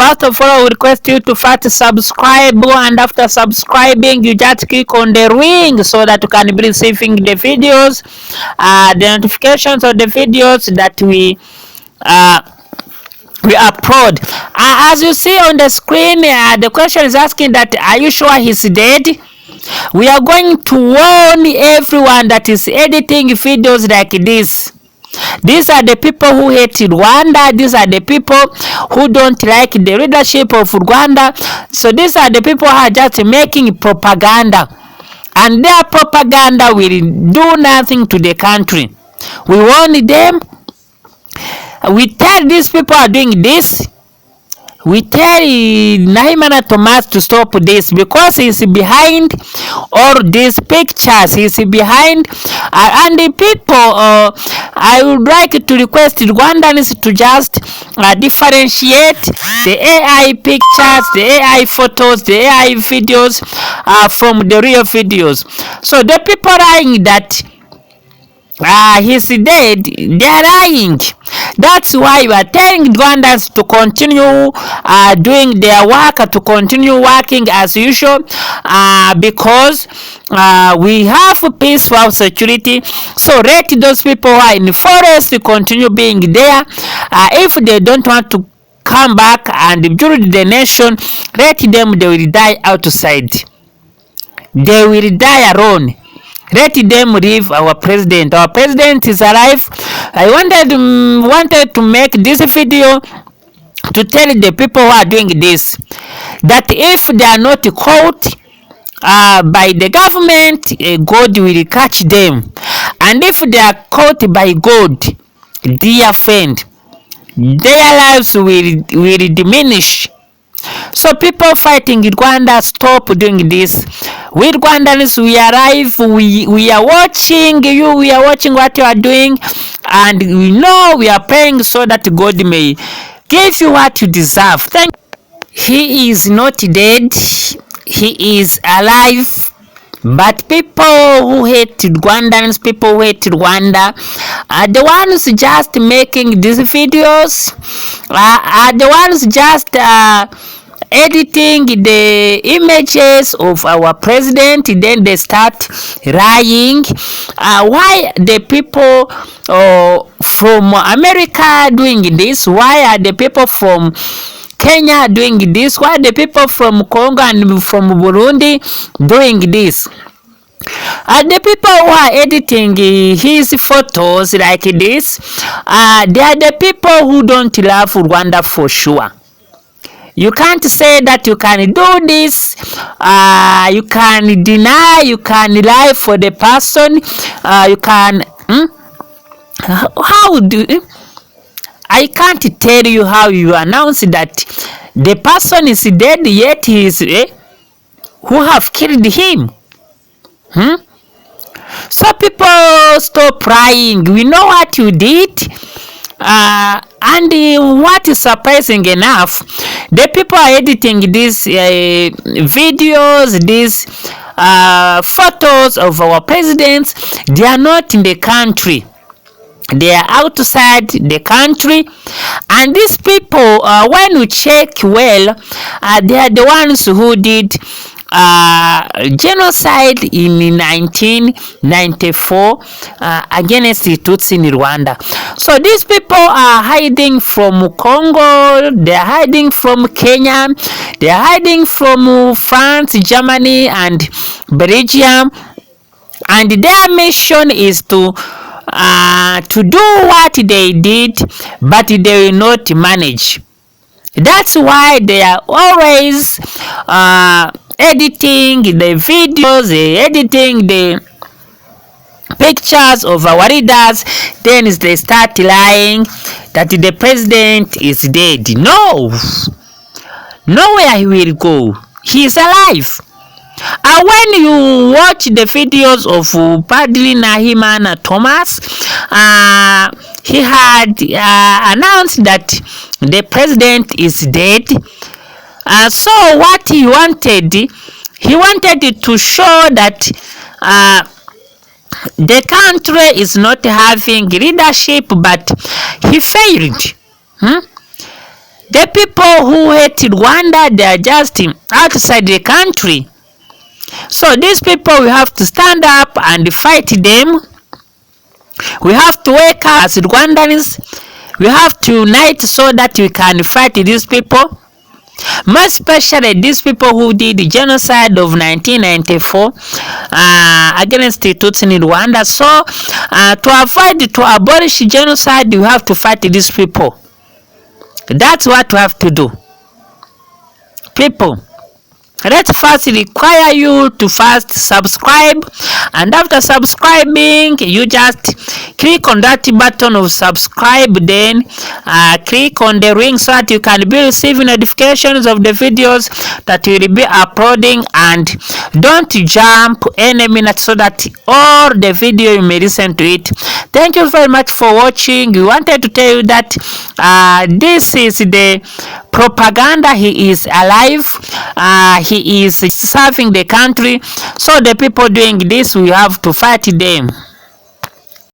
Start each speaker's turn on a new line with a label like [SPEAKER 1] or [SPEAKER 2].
[SPEAKER 1] First of all, I would request you to first subscribe, and after subscribing, you just click on the ring so that you can be receiving the videos, the notifications of the videos that we upload. As you see on the screen, the question is asking that, are you sure he's dead? We are going to warn everyone that is editing videos like this. These are the people who hate Rwanda. These are the people who don't like the leadership of Rwanda. So these are the people who are just making propaganda. And their propaganda will do nothing to the country. We warn them. We tell these people are doing this. We tell Nahimana Thomas to stop this because he's behind all these pictures. He's behind. And the people, I would like to request Rwandans to just differentiate the AI pictures, the AI photos, the AI videos from the real videos. So the people lying that he's dead, they're lying. That's why we are telling Rwandans to continue doing their work, to continue working as usual, because we have peaceful security. So let those people who are in the forest to continue being there. If they don't want to come back and build the nation, let them, they will die outside. They will die alone. Let them leave our president. Our president is alive. I wanted to make this video to tell the people who are doing this that if they are not caught by the government, God will catch them. And if they are caught by God, dear friend, their lives will diminish. So people fighting in Rwanda, stop doing this. We Rwandans, we are alive, we are watching you, we are watching what you are doing, and we know we are praying so that God may give you what you deserve. Thank you. He is not dead, he is alive. But people who hate Rwandans, people who hate Rwanda, are the ones just making these videos, are the ones just editing the images of our president. Then they start lying. Why the people from America doing this? Why are the people from Kenya doing this? Why the people from Congo and from Burundi doing this? The people who are editing his photos like this, they are the people who don't love Rwanda for sure. You can't say that you can do this, you can deny, you can lie for the person, you can, how do you, I can't tell you how you announce that the person is dead, yet he is, who have killed him? So people stop crying. We know what you did. And what is surprising enough, the people are editing these videos, these photos of our presidents. They are not in the country. They are outside the country. And these people, when you check well, they are the ones who did genocide in 1994 against the Tutsi in Rwanda. So these people are hiding from Congo, they are hiding from Kenya, they are hiding from France, Germany, and Belgium, and their mission is to do what they did, but they will not manage. That's why they are always editing the videos, editing the pictures of our leaders. Then they start lying that the president is dead. No, nowhere he will go. He is alive. When you watch the videos of Padiri Nahimana Thomas, he had announced that the president is dead. So what he wanted to show that the country is not having leadership, but he failed. The people who hate Rwanda, they are just outside the country. So these people, we have to stand up and fight them. We have to wake up as Rwandans. We have to unite so that we can fight these people. More especially these people who did the genocide of 1994 against the Tutsi in Rwanda. So to abolish genocide, you have to fight these people. That's what we have to do. People, let's first require you to first subscribe, and after subscribing, you just click on that button of subscribe, then click on the ring so that you can be receiving notifications of the videos that we will be uploading, and don't jump any minute so that all the video you may listen to it. Thank you very much for watching. We wanted to tell you that this is the propaganda. He is alive. He is serving the country. So the people doing this, we have to fight them.